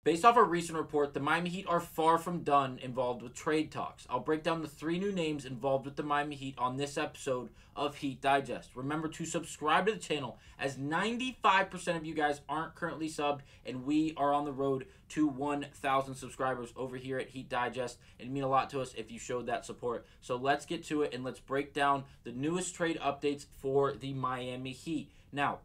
Based off a recent report, the Miami Heat are far from done involved with trade talks. I'll break down the 3 new names involved with the Miami Heat on this episode of Heat Digest. Remember to subscribe to the channel, as 95% of you guys aren't currently subbed, and we are on the road to 1,000 subscribers over here at Heat Digest. It'd mean a lot to us if you showed that support. So let's get to it, and let's break down the newest trade updates for the Miami Heat. Now,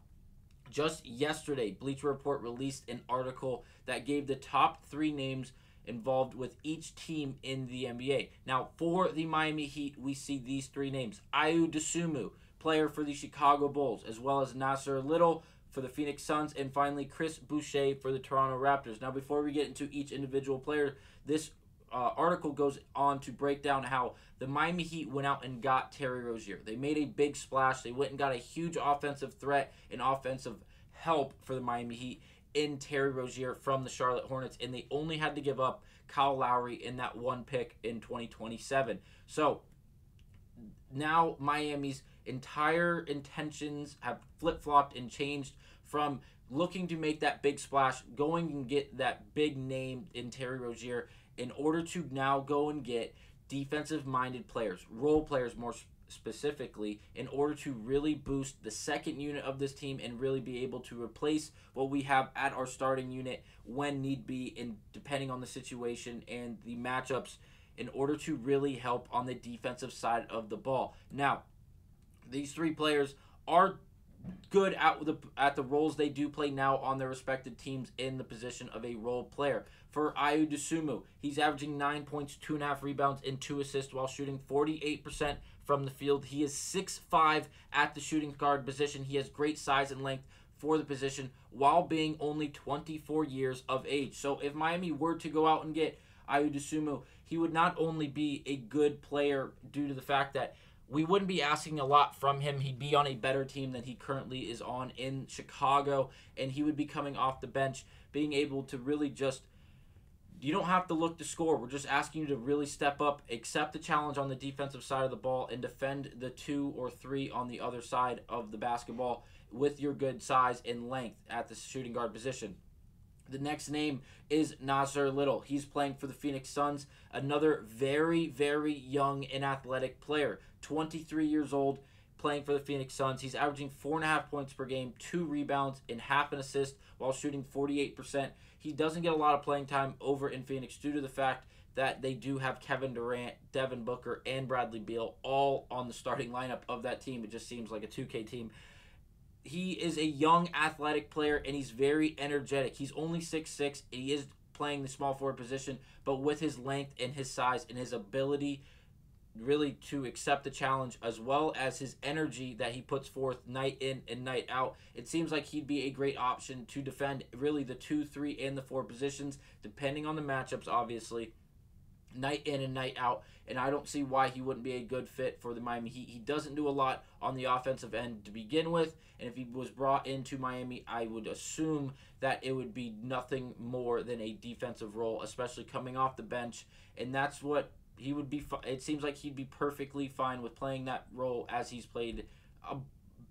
just yesterday, Bleacher Report released an article that gave the top 3 names involved with each team in the NBA. Now, for the Miami Heat, we see these 3 names. Ayo Dosunmu, player for the Chicago Bulls, as well as Nasir Little for the Phoenix Suns, and finally Chris Boucher for the Toronto Raptors. Now, before we get into each individual player, this article goes on to break down how the Miami Heat went out and got Terry Rozier. They made a big splash. They went and got a huge offensive threat and offensive help for the Miami Heat in Terry Rozier from the Charlotte Hornets, and they only had to give up Kyle Lowry in that 1 pick in 2027. So now Miami's entire intentions have flip-flopped and changed from looking to make that big splash, going and get that big name in Terry Rozier, in order to now go and get defensive-minded players, role players more specifically, in order to really boost the second unit of this team and really be able to replace what we have at our starting unit when need be, and depending on the situation and the matchups, in order to really help on the defensive side of the ball. Now, these 3 players are good at the roles they do play now on their respective teams in the position of a role player. For Ayo Dosunmu, he's averaging 9 points, 2.5 rebounds, and 2 assists while shooting 48% from the field. He is 6'5" at the shooting guard position. He has great size and length for the position while being only 24 years of age. So if Miami were to go out and get Ayo Dosunmu, he would not only be a good player due to the fact that we wouldn't be asking a lot from him. He'd be on a better team than he currently is on in Chicago, and he would be coming off the bench, being able to really just, you don't have to look to score. We're just asking you to really step up, accept the challenge on the defensive side of the ball, and defend the 2 or 3 on the other side of the basketball with your good size and length at the shooting guard position. The next name is Nasir Little. He's playing for the Phoenix Suns, another very, very young and athletic player. 23 years old, playing for the Phoenix Suns. He's averaging 4.5 points per game, 2 rebounds, and half an assist while shooting 48%. He doesn't get a lot of playing time over in Phoenix due to the fact that they do have Kevin Durant, Devin Booker, and Bradley Beal all on the starting lineup of that team. It just seems like a 2K team. He is a young athletic player, and he's very energetic. He's only 6'6", and he is playing the small forward position, but with his length and his size and his ability really to accept the challenge, as well as his energy that he puts forth night in and night out, it seems like he'd be a great option to defend really the 2, 3, and the 4 positions, depending on the matchups, obviously, night in and night out. And I don't see why he wouldn't be a good fit for the Miami Heat. He doesn't do a lot on the offensive end to begin with, and if he was brought into Miami, I would assume that it would be nothing more than a defensive role, especially coming off the bench, and that's what he would be. It seems like he'd be perfectly fine with playing that role as he's played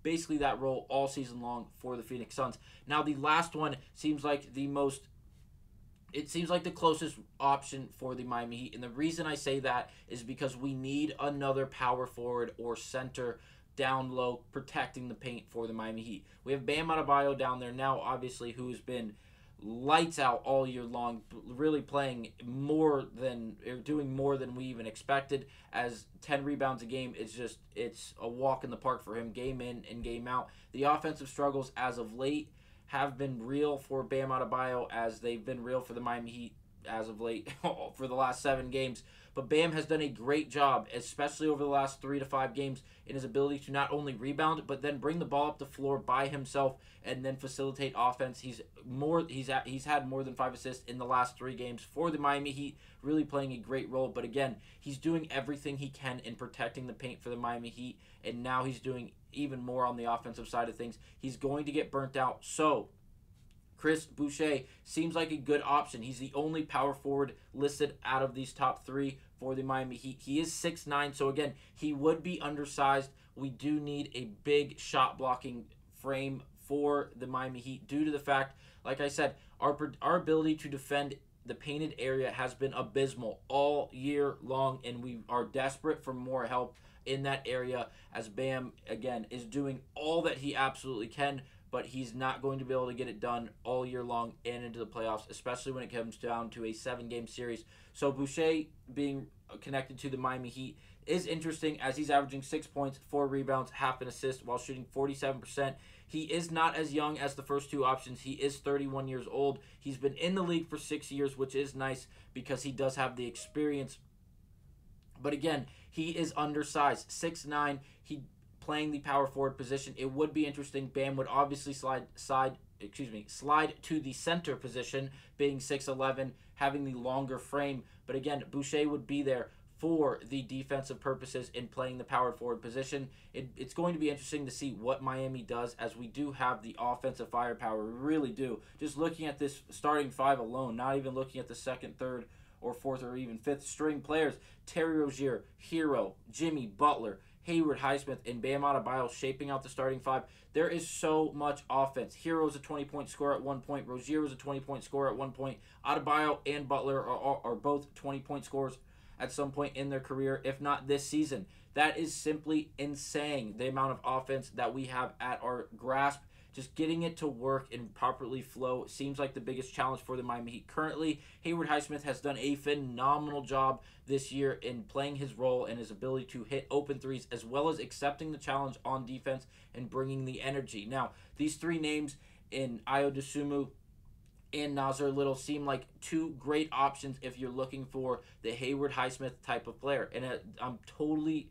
basically that role all season long for the Phoenix Suns. Now, the last one seems like the most, it seems like the closest option for the Miami Heat, and the reason I say that is because we need another power forward or center down low protecting the paint for the Miami Heat. We have Bam Adebayo down there now, obviously, who's been lights out all year long, really playing more than, or doing more than we even expected, as 10 rebounds a game is just, it's a walk in the park for him game in and game out. The offensive struggles as of late have been real for Bam Adebayo, as they've been real for the Miami Heat as of late for the last 7 games. But Bam has done a great job, especially over the last 3 to 5 games, in his ability to not only rebound, but then bring the ball up the floor by himself and then facilitate offense. He's had more than 5 assists in the last 3 games for the Miami Heat, really playing a great role. But again, he's doing everything he can in protecting the paint for the Miami Heat, and now he's doing even more on the offensive side of things. He's going to get burnt out, so Chris Boucher seems like a good option. He's the only power forward listed out of these top 3 for the Miami Heat. He is 6'9", so again, he would be undersized. We do need a big shot blocking frame for the Miami Heat due to the fact, like I said, Our ability to defend the painted area has been abysmal all year long, and we are desperate for more help in that area, as Bam, again, is doing all that he absolutely can, but he's not going to be able to get it done all year long and into the playoffs, especially when it comes down to a 7-game series. So Boucher being connected to the Miami Heat is interesting, as he's averaging 6 points, 4 rebounds, half an assist, while shooting 47%. He is not as young as the first two options. He is 31 years old. He's been in the league for 6 years, which is nice because he does have the experience. But again, he is undersized, 6'9". He playing the power forward position. It would be interesting. Bam would obviously slide to the center position, being 6'11", having the longer frame. But again, Boucher would be there for the defensive purposes in playing the power forward position. It's going to be interesting to see what Miami does, as we do have the offensive firepower. We really do. Just looking at this starting five alone, not even looking at the second, third, or fourth, or even fifth string players. Terry Rozier, Hero, Jimmy Butler, Hayward, Highsmith, and Bam Adebayo shaping out the starting five. There is so much offense. Hero's a 20-point scorer at one point. Rozier was a 20-point scorer at one point. Adebayo and Butler are both 20-point scorers at some point in their career, if not this season. That is simply insane, the amount of offense that we have at our grasp. Just getting it to work and properly flow seems like the biggest challenge for the Miami Heat. Currently, Hayward Highsmith has done a phenomenal job this year in playing his role and his ability to hit open threes, as well as accepting the challenge on defense and bringing the energy. Now, these three names in Ayo Dosunmu and Nasir Little seem like two great options if you're looking for the Hayward Highsmith type of player. And I'm totally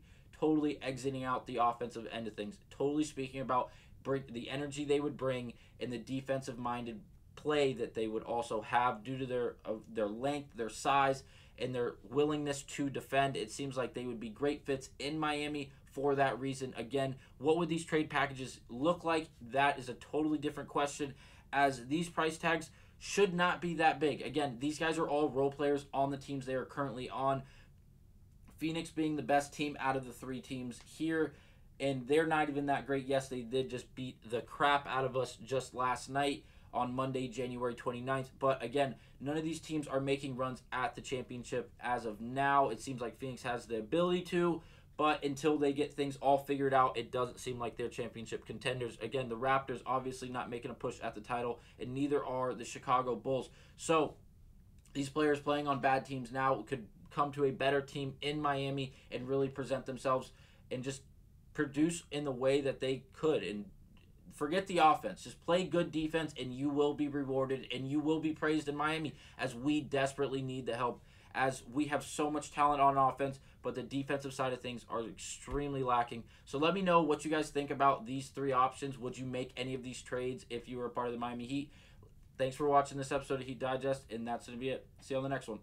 exiting out the offensive end of things. Totally speaking about the energy they would bring and the defensive-minded play that they would also have due to their length, their size, and their willingness to defend. It seems like they would be great fits in Miami for that reason. Again, what would these trade packages look like? That is a totally different question, as these price tags should not be that big. Again, these guys are all role players on the teams they are currently on. Phoenix being the best team out of the three teams here, and they're not even that great. Yes, they did just beat the crap out of us just last night on Monday, January 29th. But again, none of these teams are making runs at the championship as of now. It seems like Phoenix has the ability to, but until they get things all figured out, it doesn't seem like they're championship contenders. Again, the Raptors obviously not making a push at the title, and neither are the Chicago Bulls. So these players playing on bad teams now could come to a better team in Miami and really present themselves and just produce in the way that they could. And forget the offense. Just play good defense, and you will be rewarded, and you will be praised in Miami, as we desperately need the help, as we have so much talent on offense, but the defensive side of things are extremely lacking. So let me know what you guys think about these three options. Would you make any of these trades if you were a part of the Miami Heat? Thanks for watching this episode of Heat Digest, and that's going to be it. See you on the next one.